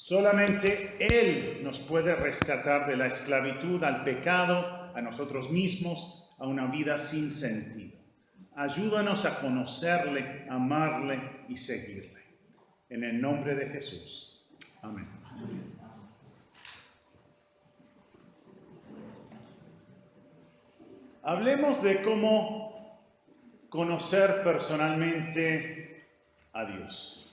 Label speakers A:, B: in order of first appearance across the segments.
A: Solamente Él nos puede rescatar de la esclavitud al pecado, a nosotros mismos, a una vida sin sentido. Ayúdanos a conocerle, amarle y seguirle. En el nombre de Jesús. Amén. Hablemos de cómo conocer personalmente a Dios.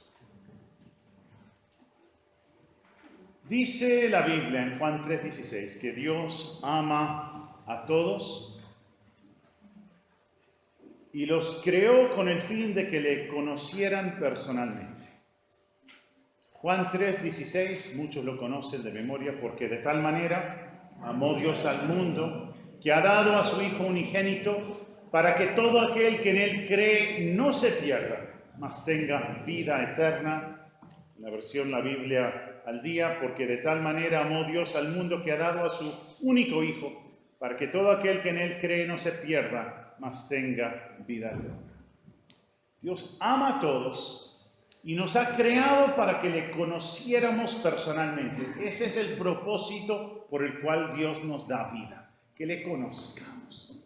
A: Dice la Biblia en Juan 3:16 que Dios ama a todos y los creó con el fin de que le conocieran personalmente. Juan 3:16, muchos lo conocen de memoria, porque de tal manera amó Dios al mundo que ha dado a su Hijo unigénito para que todo aquel que en Él cree no se pierda, mas tenga vida eterna. En la versión La Biblia al Día, porque de tal manera amó Dios al mundo que ha dado a su único Hijo, para que todo aquel que en Él cree no se pierda, mas tenga vida eterna. Dios ama a todos y nos ha creado para que le conociéramos personalmente. Ese es el propósito por el cual Dios nos da vida, que le conozcamos.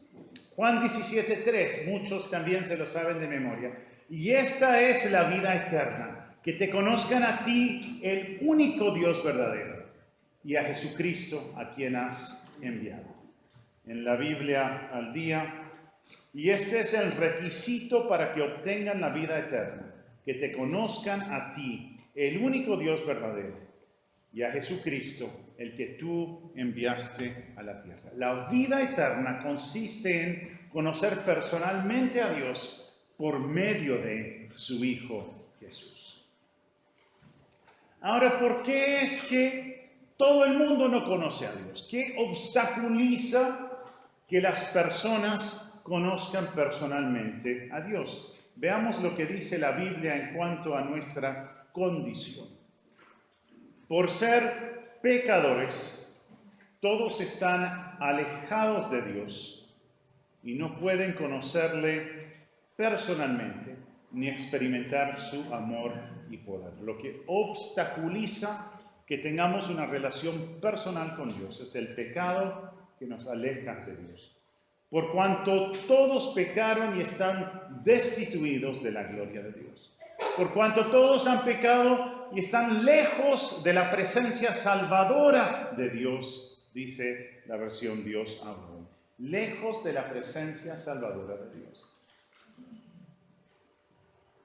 A: Juan 17:3, muchos también se lo saben de memoria. Y esta es la vida eterna, que te conozcan a ti, el único Dios verdadero, y a Jesucristo, a quien has enviado. En la Biblia al Día, y este es el requisito para que obtengan la vida eterna, que te conozcan a ti, el único Dios verdadero, y a Jesucristo, el que tú enviaste a la tierra. La vida eterna consiste en conocer personalmente a Dios por medio de su Hijo Jesús. Ahora, ¿por qué es que todo el mundo no conoce a Dios? ¿Qué obstaculiza que las personas conozcan personalmente a Dios? Veamos lo que dice la Biblia en cuanto a nuestra condición. Por ser pecadores, todos están alejados de Dios y no pueden conocerle personalmente ni experimentar su amor y poder. Lo que obstaculiza que tengamos una relación personal con Dios es el pecado que nos aleja de Dios. Por cuanto todos pecaron y están destituidos de la gloria de Dios. Por cuanto todos han pecado y están lejos de la presencia salvadora de Dios, dice la versión Dios habla hoy. Lejos de la presencia salvadora de Dios.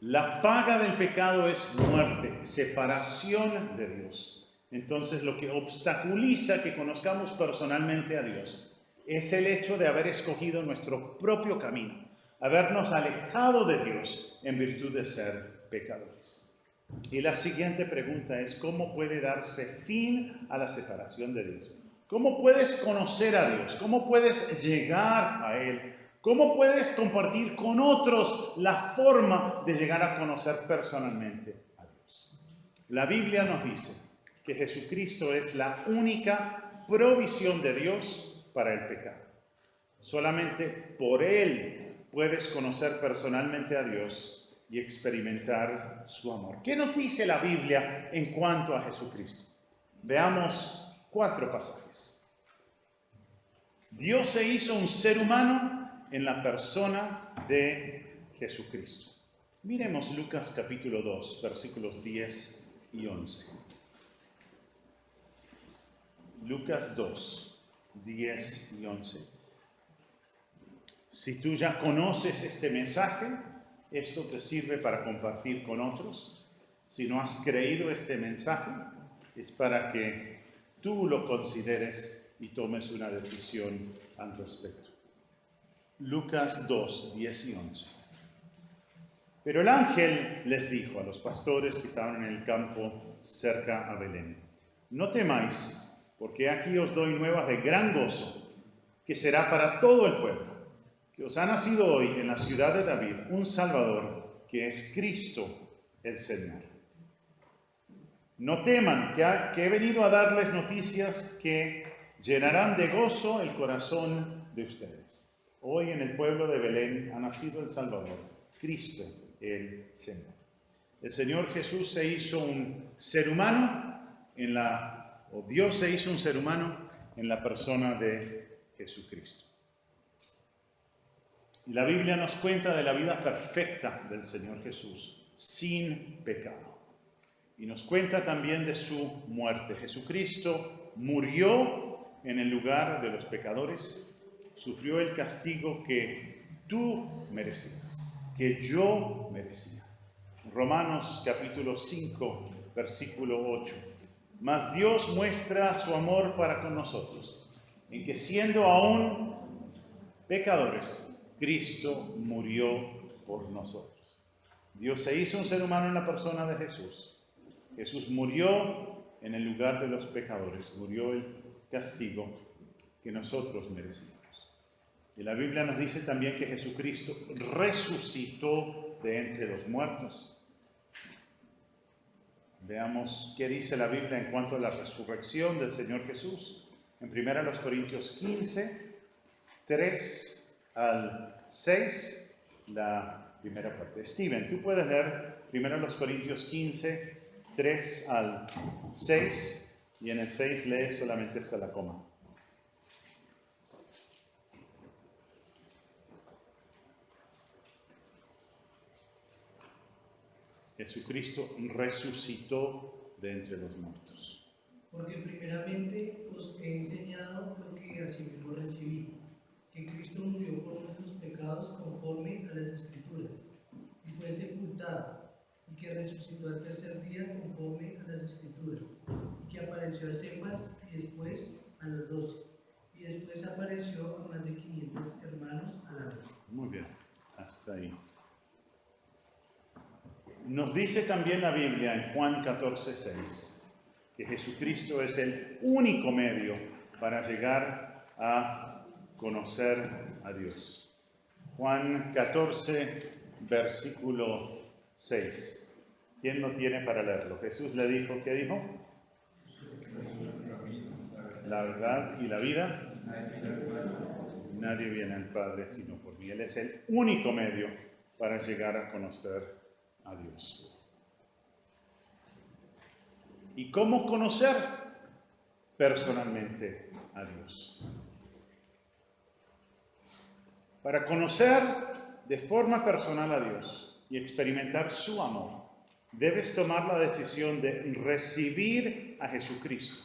A: La paga del pecado es muerte, separación de Dios. Entonces, lo que obstaculiza que conozcamos personalmente a Dios es el hecho de haber escogido nuestro propio camino, habernos alejado de Dios en virtud de ser pecadores. Y la siguiente pregunta es, ¿cómo puede darse fin a la separación de Dios? ¿Cómo puedes conocer a Dios? ¿Cómo puedes llegar a Él? ¿Cómo puedes compartir con otros la forma de llegar a conocer personalmente a Dios? La Biblia nos dice que Jesucristo es la única provisión de Dios para el pecado. Solamente por Él puedes conocer personalmente a Dios y experimentar su amor. ¿Qué nos dice la Biblia en cuanto a Jesucristo? Veamos 4 pasajes. Dios se hizo un ser humano en la persona de Jesucristo. Miremos Lucas capítulo 2, versículos 10 y 11. Lucas 2. 10 y 11. Si tú ya conoces este mensaje, esto te sirve para compartir con otros. Si no has creído este mensaje, es para que tú lo consideres y tomes una decisión al respecto. Lucas 2, 10 y 11. Pero el ángel les dijo a los pastores que estaban en el campo cerca a Belén: no temáis, porque aquí os doy nuevas de gran gozo, que será para todo el pueblo, que os ha nacido hoy en la ciudad de David un Salvador, que es Cristo el Señor. No teman, que he venido a darles noticias que llenarán de gozo el corazón de ustedes. Hoy en el pueblo de Belén ha nacido el Salvador, Cristo el Señor. El Señor Jesús se hizo un ser humano Dios se hizo un ser humano en la persona de Jesucristo. Y la Biblia nos cuenta de la vida perfecta del Señor Jesús, sin pecado. Y nos cuenta también de su muerte. Jesucristo murió en el lugar de los pecadores, sufrió el castigo que tú merecías, que yo merecía. Romanos capítulo 5, versículo 8. Mas Dios muestra su amor para con nosotros, en que siendo aún pecadores, Cristo murió por nosotros. Dios se hizo un ser humano en la persona de Jesús. Jesús murió en el lugar de los pecadores, murió el castigo que nosotros merecíamos. Y la Biblia nos dice también que Jesucristo resucitó de entre los muertos. Veamos qué dice la Biblia en cuanto a la resurrección del Señor Jesús. En 1 Corintios 15, 3 al 6, la primera parte. Steven, tú puedes leer 1 Corintios 15, 3 al 6, y en el 6 lees solamente hasta la coma. Jesucristo resucitó de entre los muertos.
B: Porque primeramente os he enseñado lo que asimismo recibí, que Cristo murió por nuestros pecados conforme a las Escrituras, y fue sepultado, y que resucitó al tercer día conforme a las Escrituras, y que apareció a Cefas y después a los 12, y después apareció a más de 500 hermanos a la vez.
A: Muy bien, hasta ahí. Nos dice también la Biblia en Juan 14:6 que Jesucristo es el único medio para llegar a conocer a Dios. Juan 14, versículo 6. ¿Quién lo tiene para leerlo? Jesús le dijo, ¿qué dijo? La verdad y la vida. Nadie viene al Padre sino por mí. Él es el único medio para llegar a conocer a Dios. ¿Y cómo conocer personalmente a Dios? Para conocer de forma personal a Dios y experimentar su amor, debes tomar la decisión de recibir a Jesucristo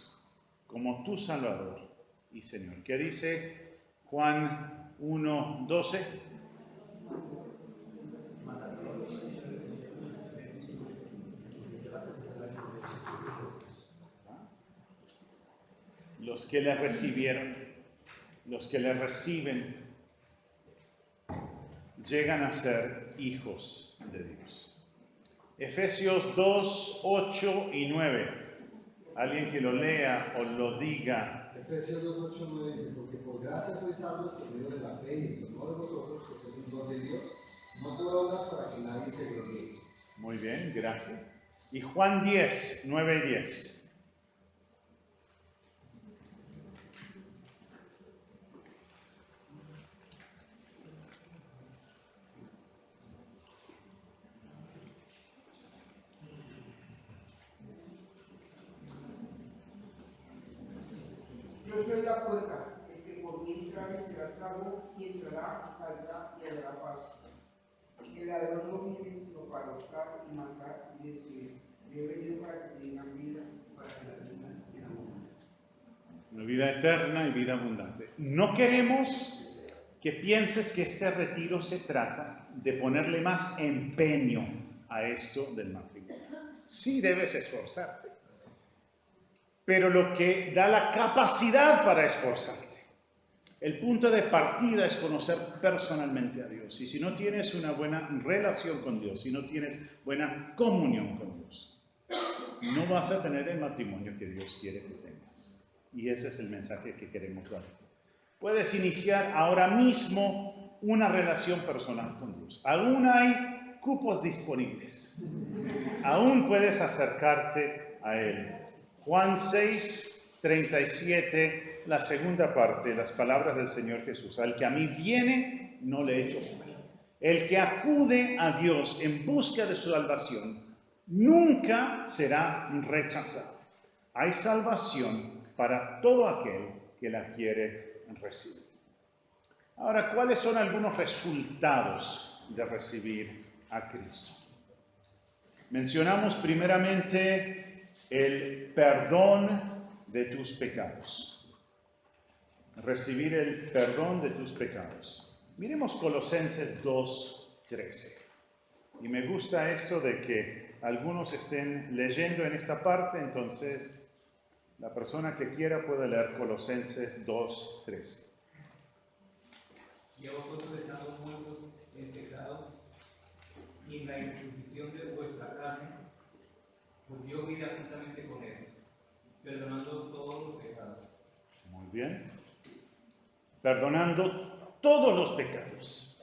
A: como tu Salvador y Señor. ¿Qué dice Juan 1:12? Los que le recibieron, los que le reciben, llegan a ser hijos de Dios. Efesios 2, 8 y 9. Alguien que lo lea o lo diga.
C: Efesios 2, 8, 9 dice, porque por gracia sois salvos por medio de la fe, y esto no de vosotros, pues es un don de Dios, no por obras para que nadie se gloríe.
A: Muy bien, gracias. Y Juan 10, 9 y 10.
D: Yo soy la puerta, el que por mí entrare será salvo, y entrará, y saldrá, y hallará paso. El ladrón no viene sino para hurtar y matar y destruir. Yo he venido para que tengan vida, para que la tengan en abundancia.
A: Una vida eterna y vida abundante. No queremos que pienses que este retiro se trata de ponerle más empeño a esto del matrimonio. Sí debes esforzarte, pero lo que da la capacidad para esforzarte. El punto de partida es conocer personalmente a Dios. Y si no tienes una buena relación con Dios, si no tienes buena comunión con Dios, no vas a tener el matrimonio que Dios quiere que tengas. Y ese es el mensaje que queremos dar. Puedes iniciar ahora mismo una relación personal con Dios. Aún hay cupos disponibles. Aún puedes acercarte a Él. Juan 6, 37, la segunda parte, las palabras del Señor Jesús. Al que a mí viene, no le echo fuera. El que acude a Dios en busca de su salvación, nunca será rechazado. hay salvación para todo aquel que la quiere recibir. Ahora, ¿cuáles son algunos resultados de recibir a Cristo? Mencionamos primeramente el perdón de tus pecados. Recibir el perdón de tus pecados. Miremos Colosenses 2:13. Y me gusta esto de que algunos estén leyendo en esta parte, entonces la persona que quiera puede leer Colosenses 2:13.
E: Y a vosotros estando muertos en pecados y en la incircuncisión de vuestra carne, os dio vida juntamente con él, perdonando todos los pecados.
A: Muy bien. Perdonando todos los pecados.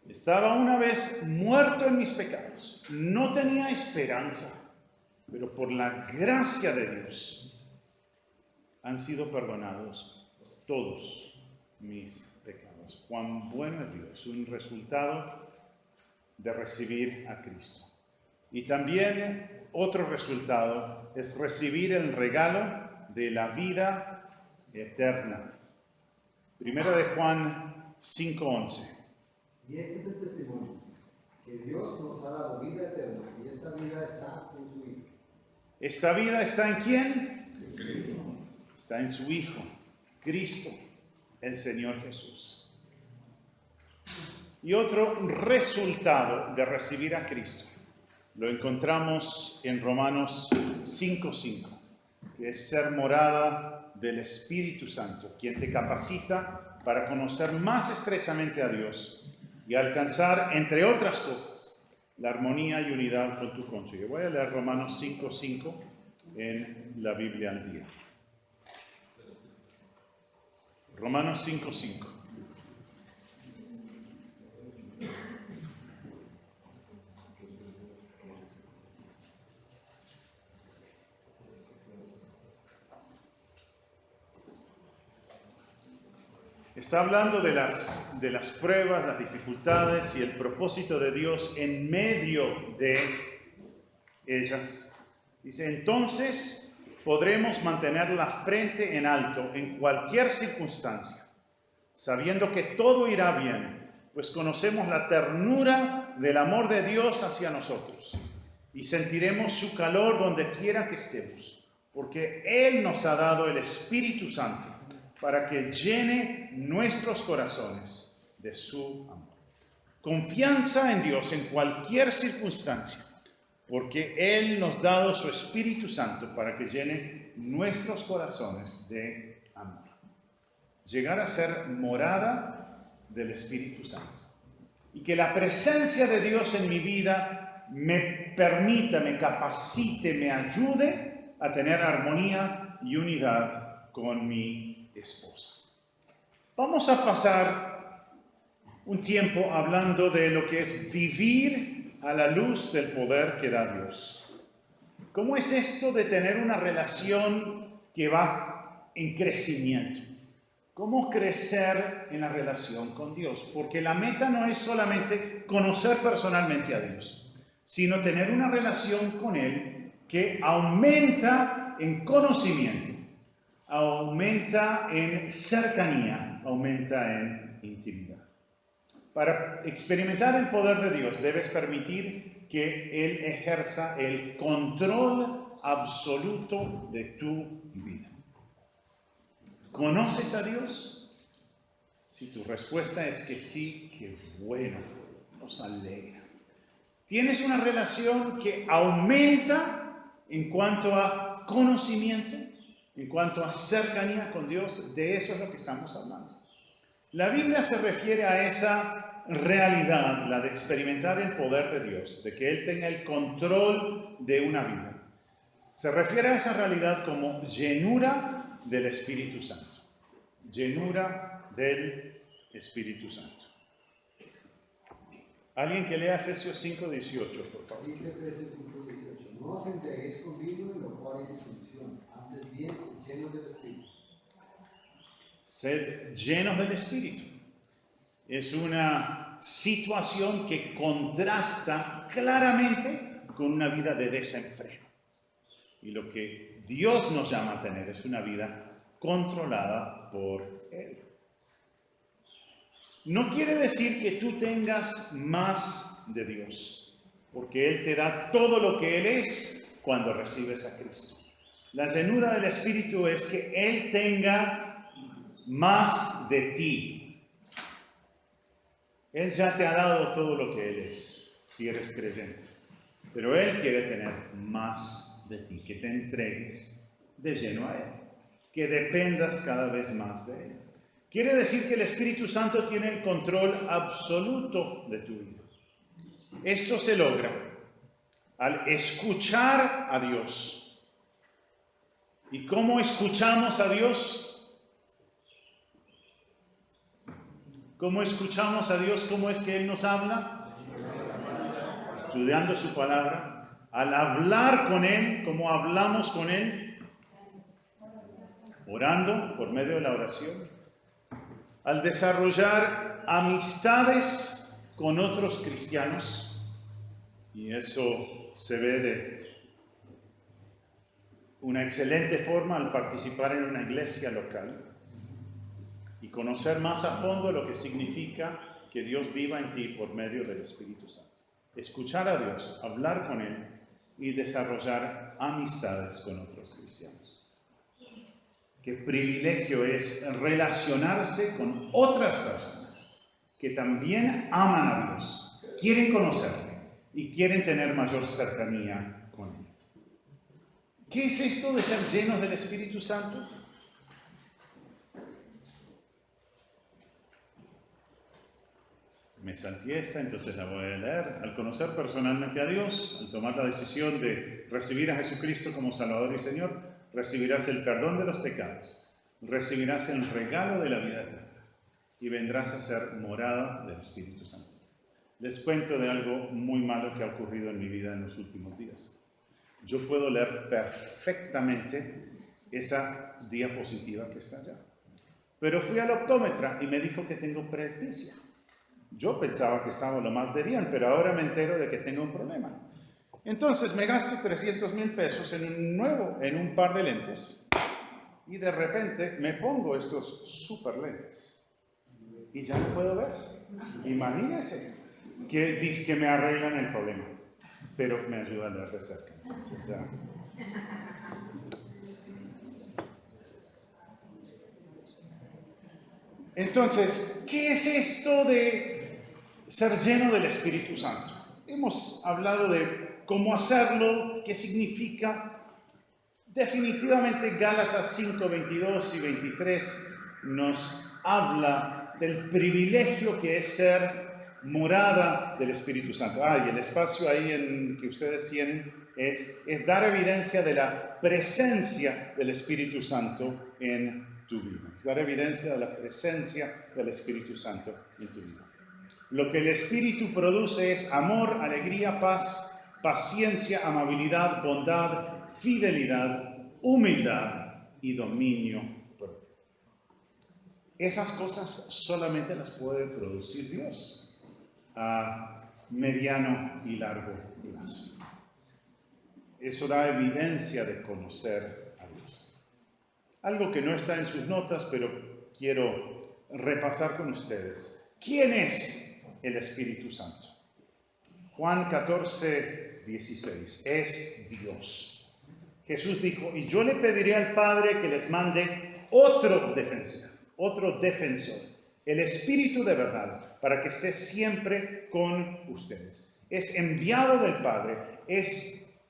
A: Estaba una vez muerto en mis pecados. No tenía esperanza, pero por la gracia de Dios han sido perdonados todos mis pecados. Cuán bueno es Dios, un resultado de recibir a Cristo. Y también otro resultado es recibir el regalo de la vida eterna. Primera de Juan 5:11.
C: Y este es el testimonio, que Dios nos ha dado vida eterna, y esta vida está en su Hijo.
A: ¿Esta vida está en quién? En Cristo. Está en su Hijo, Cristo, el Señor Jesús. Y otro resultado de recibir a Cristo lo encontramos en Romanos 5:5, que es ser morada del Espíritu Santo, quien te capacita para conocer más estrechamente a Dios y alcanzar, entre otras cosas, la armonía y unidad con tu cónyuge. Voy a leer Romanos 5:5 en la Biblia al día. Romanos 5:5. Está hablando de las pruebas, las dificultades y el propósito de Dios en medio de ellas. Dice, entonces podremos mantener la frente en alto en cualquier circunstancia, sabiendo que todo irá bien, pues conocemos la ternura del amor de Dios hacia nosotros y sentiremos su calor donde quiera que estemos, porque Él nos ha dado el Espíritu Santo para que llene nuestros corazones de su amor. Confianza en Dios en cualquier circunstancia, porque Él nos ha dado su Espíritu Santo para que llene nuestros corazones de amor. Llegar a ser morada del Espíritu Santo. Y que la presencia de Dios en mi vida me permita, me capacite, me ayude a tener armonía y unidad con mi esposa. Vamos a pasar un tiempo hablando de lo que es vivir a la luz del poder que da Dios. ¿Cómo es esto de tener una relación que va en crecimiento? ¿Cómo crecer en la relación con Dios? Porque la meta no es solamente conocer personalmente a Dios, sino tener una relación con Él que aumenta en conocimiento, aumenta en cercanía, aumenta en intimidad. Para experimentar el poder de Dios debes permitir que Él ejerza el control absoluto de tu vida. ¿Conoces a Dios? Si tu respuesta es que sí, qué bueno, nos alegra. ¿Tienes una relación que aumenta en cuanto a conocimiento? En cuanto a cercanía con Dios, de eso es lo que estamos hablando. La Biblia se refiere a esa realidad, la de experimentar el poder de Dios, de que Él tenga el control de una vida. Se refiere a esa realidad como llenura del Espíritu Santo. Llenura del Espíritu Santo. Alguien que lea Efesios 5:18, por favor.
C: Dice Efesios 5:18, no os entreguéis con vino en lo cual hay disolución, antes bien llenos del Espíritu.
A: Sed llenos del Espíritu. Es una situación que contrasta claramente con una vida de desenfreno. Y lo que Dios nos llama a tener es una vida controlada por Él. No quiere decir que tú tengas más de Dios, porque Él te da todo lo que Él es cuando recibes a Cristo. La llenura del Espíritu es que Él tenga más de ti. Él ya te ha dado todo lo que Él es, si eres creyente. Pero Él quiere tener más de ti, que te entregues de lleno a Él, que dependas cada vez más de Él. Quiere decir que el Espíritu Santo tiene el control absoluto de tu vida. Esto se logra al escuchar a Dios. ¿Y cómo escuchamos a Dios? ¿Cómo escuchamos a Dios? ¿Cómo es que Él nos habla? Estudiando su palabra. Al hablar con Él, ¿cómo hablamos con Él? Orando por medio de la oración. Al desarrollar amistades con otros cristianos, y eso se ve de una excelente forma al participar en una iglesia local y conocer más a fondo lo que significa que Dios viva en ti por medio del Espíritu Santo. Escuchar a Dios, hablar con Él y desarrollar amistades con otros cristianos. Qué privilegio es relacionarse con otras personas que también aman a Dios, quieren conocerle y quieren tener mayor cercanía con Él. ¿Qué es esto de ser llenos del Espíritu Santo? Me salté esta, entonces la voy a leer. Al conocer personalmente a Dios, al tomar la decisión de recibir a Jesucristo como Salvador y Señor, recibirás el perdón de los pecados, recibirás el regalo de la vida eterna y vendrás a ser morada del Espíritu Santo. Les cuento de algo muy malo que ha ocurrido en mi vida en los últimos días. Yo puedo leer perfectamente esa diapositiva que está allá, pero fui al optómetra y me dijo que tengo presbicia. Yo pensaba que estaba lo más de bien, pero ahora me entero de que tengo un problema. Entonces me gasto 300,000 pesos en un par de lentes y de repente me pongo estos super lentes y ya no puedo ver. Imagínense que dice que me arreglan el problema, pero me ayuda a leer de cerca. Entonces ya. Entonces, ¿qué es esto de ser lleno del Espíritu Santo? Hemos hablado de cómo hacerlo, qué significa. Definitivamente Gálatas 5, 22 y 23 nos habla del privilegio que es ser morada del Espíritu Santo. Y el espacio ahí que ustedes tienen es dar evidencia de la presencia del Espíritu Santo en tu vida. Es dar evidencia de la presencia del Espíritu Santo en tu vida. Lo que el Espíritu produce es amor, alegría, paz, paciencia, amabilidad, bondad, fidelidad, humildad y dominio propio. Esas cosas solamente las puede producir Dios a mediano y largo plazo. Eso da evidencia de conocer a Dios. Algo que no está en sus notas, pero quiero repasar con ustedes. ¿Quién es el Espíritu Santo? Juan 14, 16. Es Dios. Jesús dijo, y yo le pediré al Padre que les mande otro defensor, el Espíritu de verdad, para que esté siempre con ustedes. Es enviado del Padre, es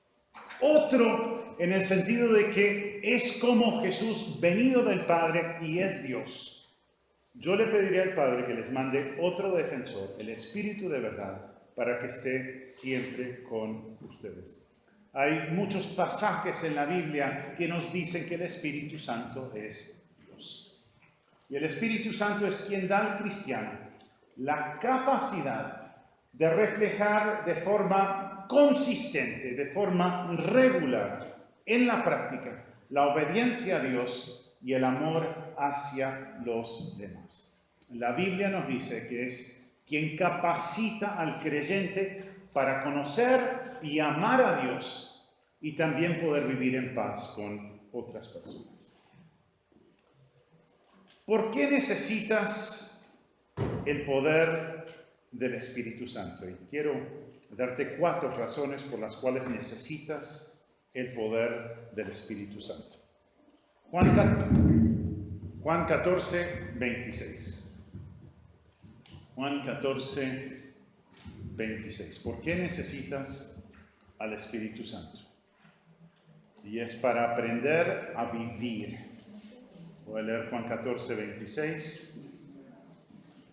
A: otro en el sentido de que es como Jesús venido del Padre y es Dios. Yo le pediré al Padre que les mande otro defensor, el Espíritu de verdad, para que esté siempre con ustedes. Hay muchos pasajes en la Biblia que nos dicen que el Espíritu Santo es Dios. Y el Espíritu Santo es quien da al cristiano la capacidad de reflejar de forma consistente, de forma regular, en la práctica, la obediencia a Dios y el amor hacia los demás. La Biblia nos dice que es quien capacita al creyente para conocer y amar a Dios y también poder vivir en paz con otras personas. ¿Por qué necesitas el poder del Espíritu Santo? Y quiero darte 4 razones por las cuales necesitas el poder del Espíritu Santo. Juan 14, 26. Juan 14, 26. ¿Por qué necesitas al Espíritu Santo? Y es para aprender a vivir. Voy a leer Juan 14, 26.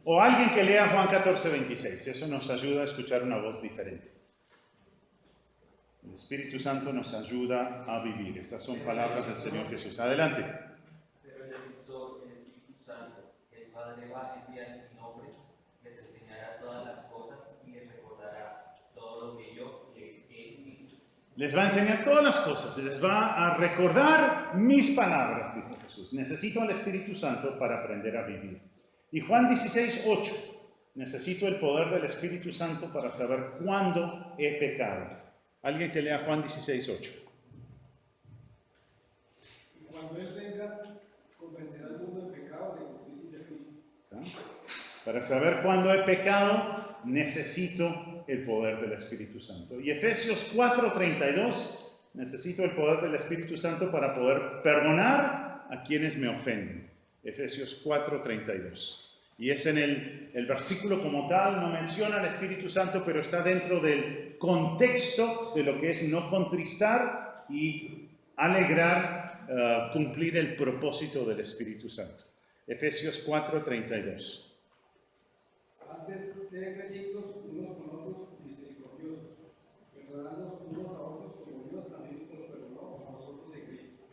A: O alguien que lea Juan 14, 26. Eso nos ayuda a escuchar una voz diferente. El Espíritu Santo nos ayuda a vivir. Estas son palabras del Señor Jesús. Adelante.
F: Pero el Defensor, el Espíritu Santo, el Padre va a enviar en mi nombre, les enseñará todas las cosas y les recordará todo lo que yo les he dicho.
A: Les va a enseñar todas las cosas. Les va a recordar mis palabras, dijo Jesús. Necesito al Espíritu Santo para aprender a vivir. Y Juan 16, 8. Necesito el poder del Espíritu Santo para saber cuándo he pecado. Alguien que lea Juan 16, 8.
G: Y cuando Él venga, convencerá al mundo del pecado, de justicia y de juicio.
A: Para saber cuándo he pecado, necesito el poder del Espíritu Santo. Y Efesios 4:32, necesito el poder del Espíritu Santo para poder perdonar a quienes me ofenden. Efesios 4:32. Y es en el versículo como tal, no menciona al Espíritu Santo, pero está dentro del contexto de lo que es no contristar y alegrar, cumplir el propósito del Espíritu Santo. Efesios 4:32.
G: Antes, sean creyentes unos con otros misericordiosos, perdonándonos unos a otros como Dios también os perdonó a vosotros en Cristo.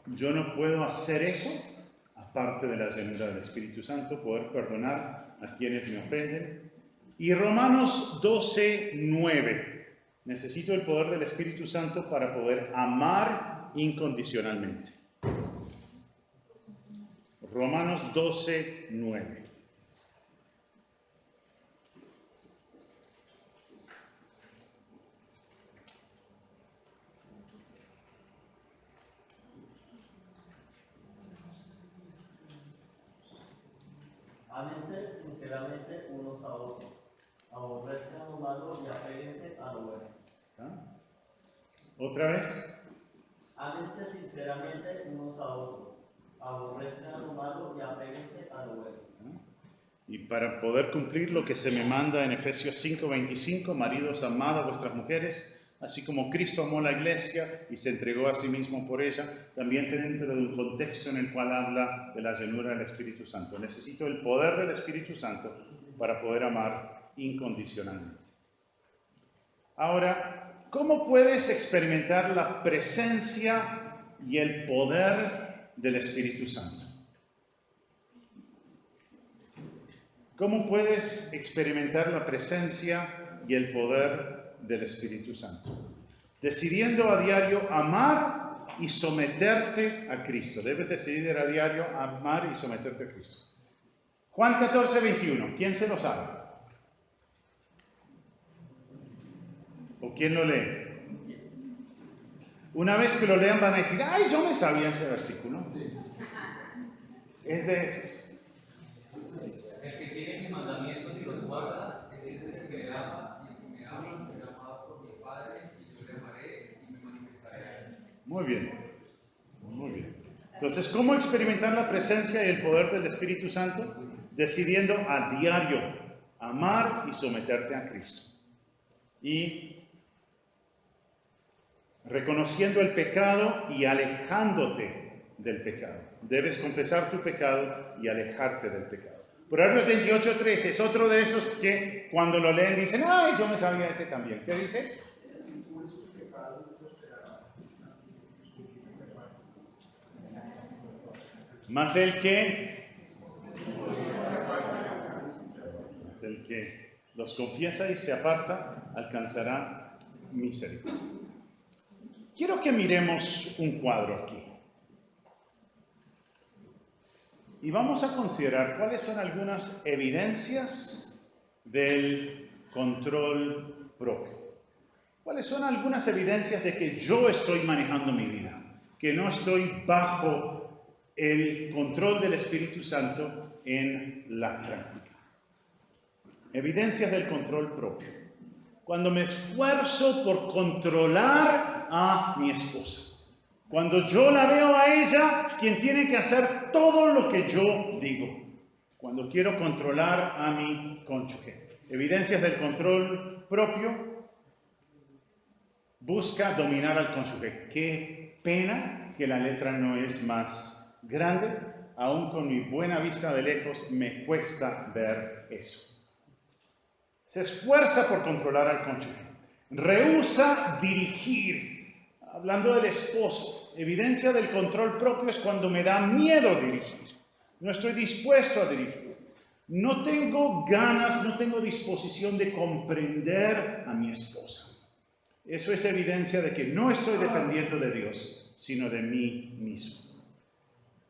A: Yo no puedo hacer eso aparte de la llenura del Espíritu Santo, poder perdonar a quienes me ofenden. Y Romanos 12:9. Necesito el poder del Espíritu Santo para poder amar incondicionalmente. Romanos 12:9.
H: Ámense sinceramente unos a otros, aborrezcan lo malo y apéguense a lo bueno.
A: ¿Ah? ¿Otra vez?
H: Ámense sinceramente unos a otros, aborrezcan lo malo y apéguense a lo bueno.
A: Y para poder cumplir lo que se me manda en Efesios 5:25, maridos, amad a vuestras mujeres, así como Cristo amó la iglesia y se entregó a sí mismo por ella, también dentro de un contexto en el cual habla de la llenura del Espíritu Santo. Necesito el poder del Espíritu Santo para poder amar incondicionalmente. Ahora, ¿cómo puedes experimentar la presencia y el poder del Espíritu Santo? ¿Cómo puedes experimentar la presencia y el poder del Espíritu Santo? Decidiendo a diario amar y someterte a Cristo. Debes decidir a diario amar y someterte a Cristo. Juan 14:21. ¿Quién se lo sabe? ¿O quién lo lee? Una vez que lo lean van a decir, ¡ay, yo me sabía ese versículo! Es de esos.
E: El que tiene mis mandamientos y los guarda, ese es el que me ama, y el que me ama será amado por mi Padre, y yo le amaré y me manifestaré a él.
A: Muy bien, muy bien. Entonces, ¿cómo experimentar la presencia y el poder del Espíritu Santo? Decidiendo a diario amar y someterte a Cristo. Y reconociendo el pecado y alejándote del pecado. Debes confesar tu pecado y alejarte del pecado. Proverbios 28:13 es otro de esos que cuando lo leen dicen, ¡ay, yo me sabía ese también! ¿Qué dice? Más el que los confiesa y se aparta, alcanzará misericordia. Quiero que miremos un cuadro aquí. Y vamos a considerar cuáles son algunas evidencias del control propio. ¿Cuáles son algunas evidencias de que yo estoy manejando mi vida? Que no estoy bajo el control del Espíritu Santo en la práctica. Evidencias del control propio. Cuando me esfuerzo por controlar a mi esposa. Cuando yo la veo a ella, quien tiene que hacer todo lo que yo digo. Cuando quiero controlar a mi cónyuge. Evidencias del control propio. Busca dominar al cónyuge. Qué pena que la letra no es más grande. Aún con mi buena vista de lejos me cuesta ver eso. Se esfuerza por controlar al cónyuge. Rehúsa dirigir. Hablando del esposo, evidencia del control propio es cuando me da miedo dirigir. No estoy dispuesto a dirigir. No tengo ganas, no tengo disposición de comprender a mi esposa. Eso es evidencia de que no estoy dependiendo de Dios, sino de mí mismo.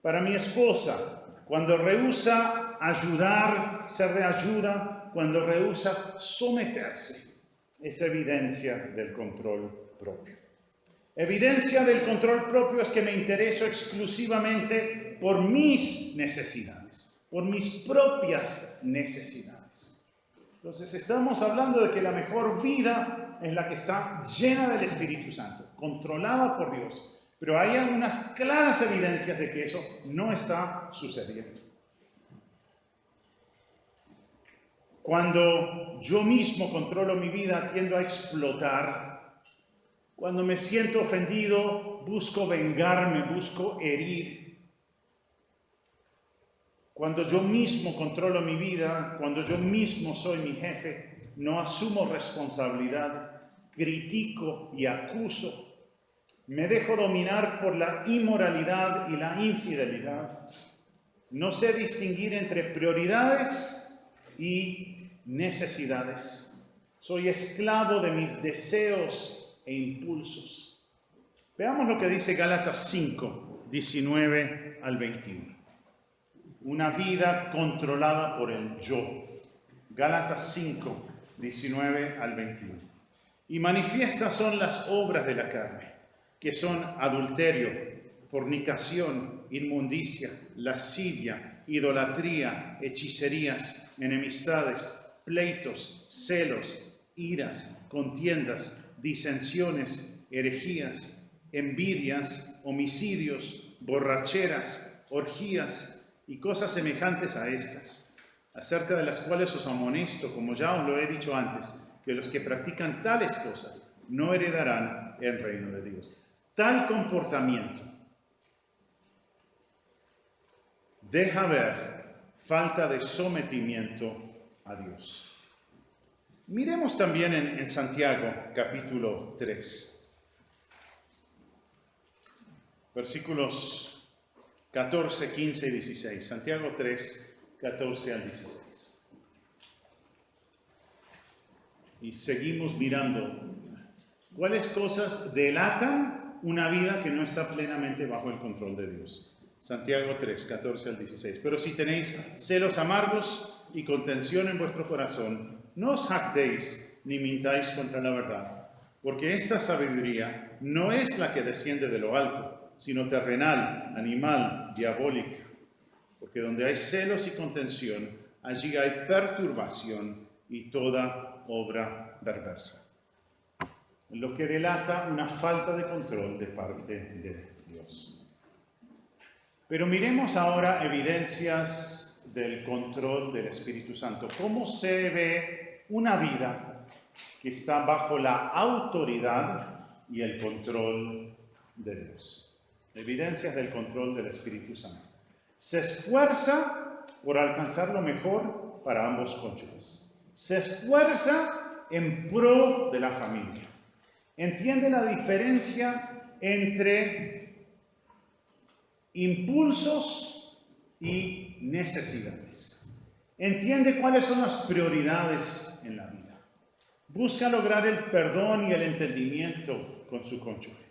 A: Para mi esposa, cuando rehúsa ayudar, ser de ayuda, cuando rehúsa someterse, es evidencia del control propio. Evidencia del control propio es que me intereso exclusivamente por mis necesidades, por mis propias necesidades. Entonces estamos hablando de que la mejor vida es la que está llena del Espíritu Santo, controlada por Dios. Pero hay algunas claras evidencias de que eso no está sucediendo. Cuando yo mismo controlo mi vida, tiendo a explotar. Cuando me siento ofendido, busco vengarme, busco herir. Cuando yo mismo controlo mi vida, cuando yo mismo soy mi jefe, no asumo responsabilidad, critico y acuso. Me dejo dominar por la inmoralidad y la infidelidad. No sé distinguir entre prioridades y necesidades. Soy esclavo de mis deseos e impulsos. Veamos lo que dice Gálatas 5, 19 al 21. Una vida controlada por el yo. Gálatas 5, 19 al 21. Y manifiestas son las obras de la carne, que son adulterio, fornicación, inmundicia, lascivia, idolatría, hechicerías, enemistades, pleitos, celos, iras, contiendas, disensiones, herejías, envidias, homicidios, borracheras, orgías y cosas semejantes a estas, acerca de las cuales os amonesto, como ya os lo he dicho antes, que los que practican tales cosas no heredarán el reino de Dios. Tal comportamiento deja ver falta de sometimiento a Dios. Miremos también en Santiago, capítulo 3, versículos 14, 15 y 16. Santiago 3, 14 al 16. Y seguimos mirando cuáles cosas delatan una vida que no está plenamente bajo el control de Dios. Santiago 3, 14 al 16. Pero si tenéis celos amargos y contención en vuestro corazón, no os jactéis ni mintáis contra la verdad, porque esta sabiduría no es la que desciende de lo alto, sino terrenal, animal, diabólica. Porque donde hay celos y contención, allí hay perturbación y toda obra perversa. Lo que delata una falta de control de parte de Dios. Pero miremos ahora evidencias del control del Espíritu Santo. ¿Cómo se ve una vida que está bajo la autoridad y el control de Dios? Evidencias del control del Espíritu Santo. Se esfuerza por alcanzar lo mejor para ambos cónyuges. Se esfuerza en pro de la familia. Entiende la diferencia entre impulsos y necesidades. Entiende cuáles son las prioridades en la vida. Busca lograr el perdón y el entendimiento con su cónyuge.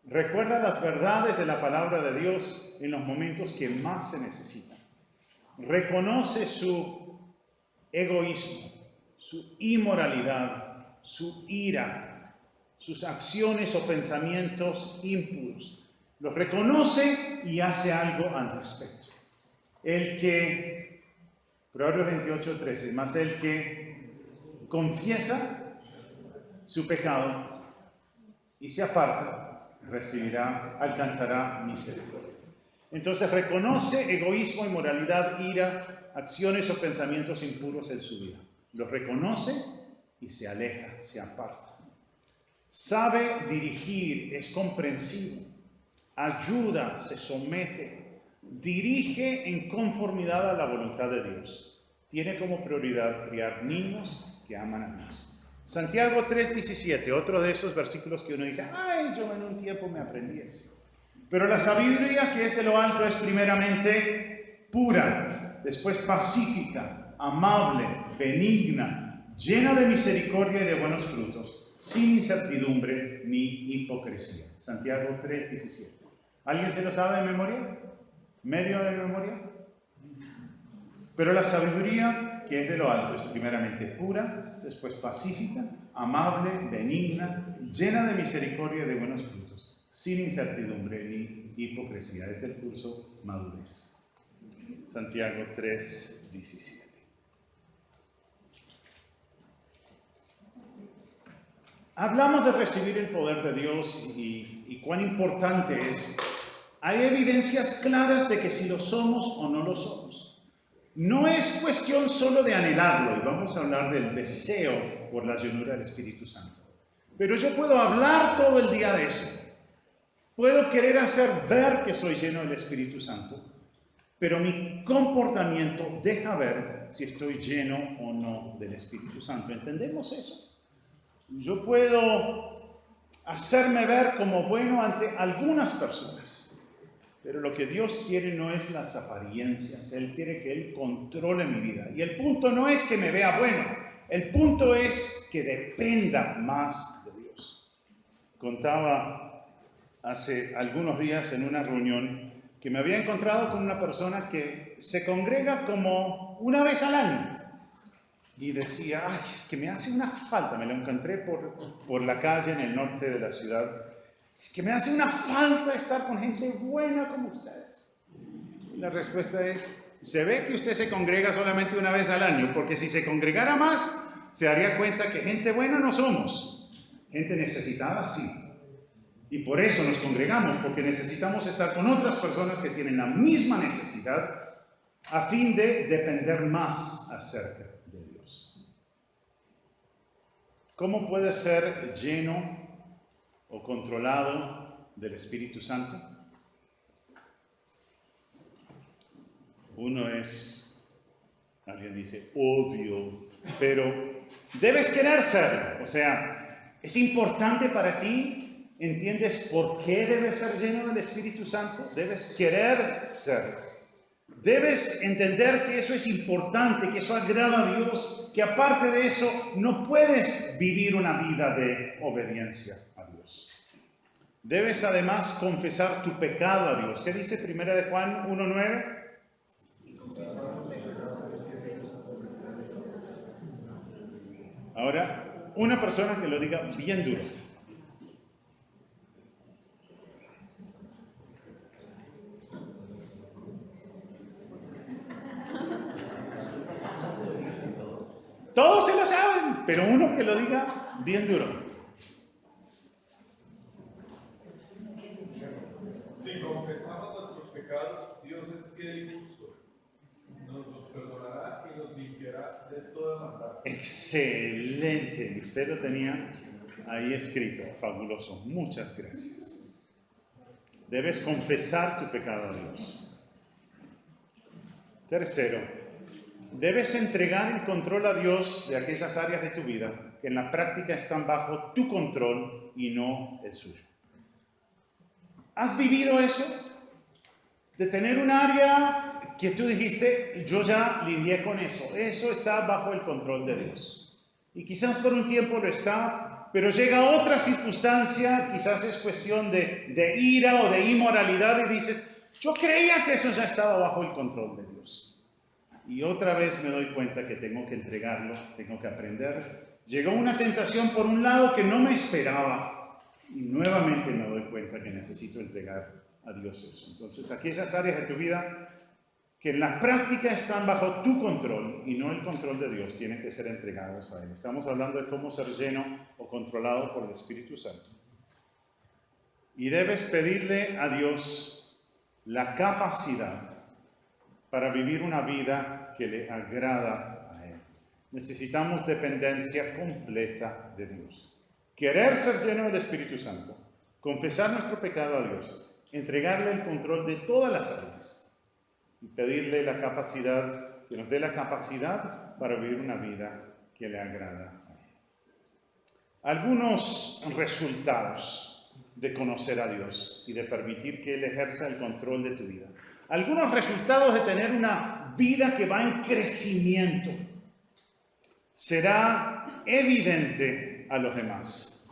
A: Recuerda las verdades de la palabra de Dios en los momentos que más se necesitan. Reconoce su egoísmo, su inmoralidad, su ira, sus acciones o pensamientos impuros. Los reconoce y hace algo al respecto. El que, Proverbios 28:13, más el que confiesa su pecado y se aparta, alcanzará misericordia. Entonces reconoce egoísmo, inmoralidad, ira, acciones o pensamientos impuros en su vida. Los reconoce y se aleja, se aparta. Sabe dirigir, es comprensivo, ayuda, se somete, dirige en conformidad a la voluntad de Dios. Tiene como prioridad criar niños que aman a Dios. Santiago 3:17, otro de esos versículos que uno dice, ay, yo en un tiempo me aprendí eso. Pero la sabiduría que es de lo alto es primeramente pura, después pacífica, amable, benigna, llena de misericordia y de buenos frutos, sin incertidumbre ni hipocresía. Santiago 3:17. ¿Alguien se lo sabe de memoria? ¿Medio de memoria? Pero la sabiduría que es de lo alto es primeramente pura, después pacífica, amable, benigna, llena de misericordia y de buenos frutos, sin incertidumbre ni hipocresía. Este es el curso Madurez. Santiago 3:17. Hablamos de recibir el poder de Dios y cuán importante es. Hay evidencias claras de que si lo somos o no lo somos. No es cuestión solo de anhelarlo, y vamos a hablar del deseo por la llenura del Espíritu Santo. Pero yo puedo hablar todo el día de eso. Puedo querer hacer ver que soy lleno del Espíritu Santo, pero mi comportamiento deja ver si estoy lleno o no del Espíritu Santo. ¿Entendemos eso? Yo puedo hacerme ver como bueno ante algunas personas, pero lo que Dios quiere no es las apariencias. Él quiere que Él controle mi vida. Y el punto no es que me vea bueno, el punto es que dependa más de Dios. Contaba hace algunos días en una reunión que me había encontrado con una persona que se congrega como una vez al año. Y decía, ay, es que me hace una falta, me lo encontré por la calle en el norte de la ciudad, es que me hace una falta estar con gente buena como ustedes. Y la respuesta es, se ve que usted se congrega solamente una vez al año, porque si se congregara más, se daría cuenta que gente buena no somos, gente necesitada sí. Y por eso nos congregamos, porque necesitamos estar con otras personas que tienen la misma necesidad, a fin de depender más acerca de Dios. ¿Cómo puede ser lleno o controlado del Espíritu Santo? Uno es, alguien dice, obvio, pero debes querer serlo. O sea, es importante para ti, ¿entiendes por qué debes ser lleno del Espíritu Santo? Debes querer serlo. Debes entender que eso es importante, que eso agrada a Dios, que aparte de eso no puedes vivir una vida de obediencia a Dios. Debes además confesar tu pecado a Dios. ¿Qué dice 1 de Juan 1:9? Ahora, una persona que lo diga bien duro. Todos se lo saben, pero uno que lo diga bien duro.
I: Si confesamos nuestros pecados, Dios es fiel y justo. Nos los perdonará y nos limpiará de toda maldad.
A: Excelente. Usted lo tenía ahí escrito. Fabuloso. Muchas gracias. Debes confesar tu pecado a Dios. Tercero, debes entregar el control a Dios de aquellas áreas de tu vida que en la práctica están bajo tu control y no el suyo. ¿Has vivido eso? De tener un área que tú dijiste, yo ya lidié con eso. Eso está bajo el control de Dios. Y quizás por un tiempo lo está, pero llega otra circunstancia, quizás es cuestión de ira o de inmoralidad y dices, yo creía que eso ya estaba bajo el control de Dios. Y otra vez me doy cuenta que tengo que entregarlo, tengo que aprender Llegó una tentación por un lado que no me esperaba y nuevamente me doy cuenta que necesito entregar a Dios eso. Entonces, aquellas áreas de tu vida que en la práctica están bajo tu control y no el control de Dios, tienen que ser entregadas a Él. Estamos hablando de cómo ser lleno o controlado por el Espíritu Santo. Y debes pedirle a Dios la capacidad para vivir una vida que le agrada a Él. Necesitamos dependencia completa de Dios. Querer ser lleno del Espíritu Santo, confesar nuestro pecado a Dios, entregarle el control de todas las áreas y pedirle la capacidad, que nos dé la capacidad para vivir una vida que le agrada a Él. Algunos resultados de conocer a Dios y de permitir que Él ejerza el control de tu vida. Algunos resultados de tener una vida que va en crecimiento. Será evidente a los demás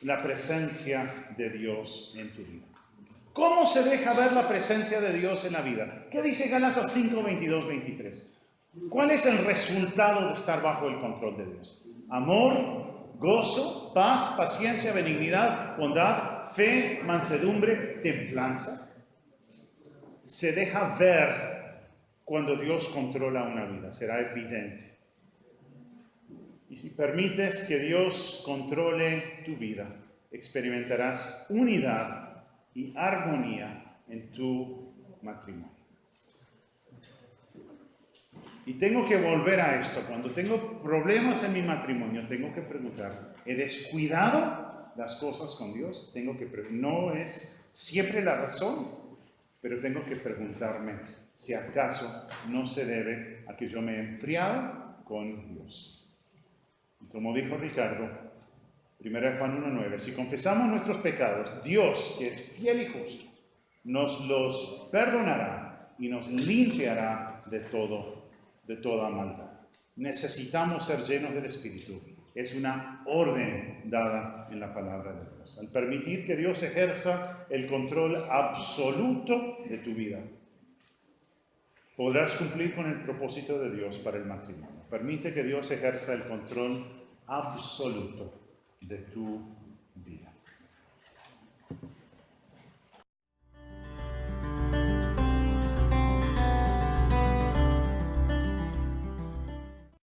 A: la presencia de Dios en tu vida. ¿Cómo se deja ver la presencia de Dios en la vida? ¿Qué dice Gálatas 5, 22, 23? ¿Cuál es el resultado de estar bajo el control de Dios? Amor, gozo, paz, paciencia, benignidad, bondad, fe, mansedumbre, templanza. Se deja ver cuando Dios controla una vida, será evidente. Y si permites que Dios controle tu vida, experimentarás unidad y armonía en tu matrimonio. Y tengo que volver a esto. Cuando tengo problemas en mi matrimonio, tengo que preguntar, ¿he descuidado las cosas con Dios? No es siempre la razón, pero tengo que preguntarme si acaso no se debe a que yo me he enfriado con Dios. Y como dijo Ricardo, 1 Juan 1:9, si confesamos nuestros pecados, Dios, que es fiel y justo, nos los perdonará y nos limpiará de toda maldad. Necesitamos ser llenos del Espíritu. Es una orden dada en la palabra de Dios. Al permitir que Dios ejerza el control absoluto de tu vida, podrás cumplir con el propósito de Dios para el matrimonio. Permite que Dios ejerza el control absoluto de tu vida.